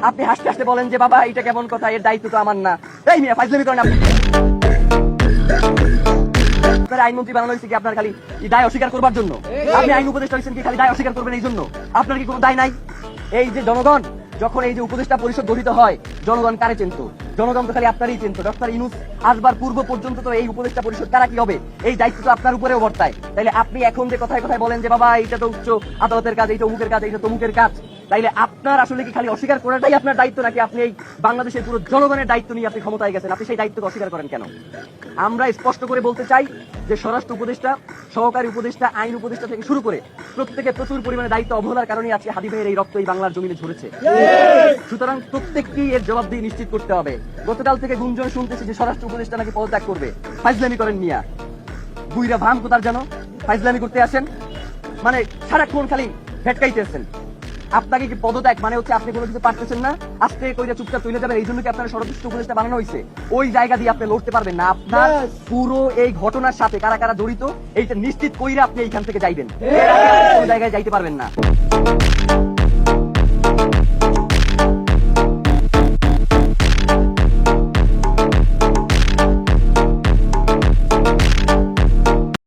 আপনি হাসতে হাসতে বলেন যে বাবা এটা কেমন কথা, এর দায়িত্ব তো আমার না। এই মিয়া ফাইজলামি করেন আপনি। আপনার আইনমন্ত্রী বানানো হয়েছে কি আপনার খালি দায় অস্বীকার করবার জন্য? আপনি আইন উপদেষ্টা হয়েছেন কি খালি দায় অস্বীকার করবেন এই জন্য? আপনার কি কোনো দায় নাই? এই যে জনগণ যখন এই যে উপদেষ্টা পরিষদ গঠিত হয়, জনগণ কারে চিনতো? জনগণ তো খালি আপনারই চিনতো। ডক্টর ইউনূস আসবার পূর্ব পর্যন্ত তো এই উপদেষ্টা পরিষদ কারা কি হবে এই দায়িত্ব তো আপনার উপরেও বর্তায়। তাইলে আপনি এখন যে কথায় কথায় বলেন যে বাবা এটা তো উচ্চ আদালতের কাজ, এইটা অমুকের কাজ, এইটা তমুকের কাজ, তাইলে আপনার আসলে কি খালি অস্বীকার করাটাই আপনার দায়িত্ব, নাকি আপনি এই বাংলাদেশের পুরো জনগণের দায়িত্ব নিয়ে আপনি ক্ষমতায় গেছেন? আপনি সেই দায়িত্বকে অস্বীকার করেন কেন? আমরা স্পষ্ট করে বলতে চাই যে স্বরাষ্ট্র উপদেষ্টা, সহকারী উপদেষ্টা, আইন উপদেষ্টা থেকে শুরু করে প্রত্যেকে প্রচুর পরিমাণে দায়িত্ব অবহেলার কারণে আজকে হাদি ভাইয়ের এই রক্ত এই বাংলার জমিনে ঝরেছে। সুতরাং প্রত্যেককেই এর জবাবদিহি নিশ্চিত করতে হবে। গতকাল থেকে গুঞ্জন শুনতেছি যে স্বরাষ্ট্র উপদেষ্টা নাকি পদত্যাগ করবে। ফাইজলামি করেন মিয়া, বুইরা ভাম কোথার জানো ফাইজলামি করতে আসেন, মানে সারাক্ষণ খালি ভেটকাইতেছেন। আপনাকে কি পদত্যাগ মানে হচ্ছে আপনি কোনো কিছু পারতেছেন না, আজকে কইরা চুপচাপ চলে যাবেন, এই জন্য কি আপনার স্বরাষ্ট্র উপদেষ্টা বানানো হয়েছে? ওই জায়গা দিয়ে আপনি লড়তে পারবেন না। আপনার পুরো এই ঘটনার সাথে কারা কারা জড়িত এইটা নিশ্চিত কইরা আপনি এইখান থেকে যাইবেন, ওই জায়গায় যাইতে পারবেন না।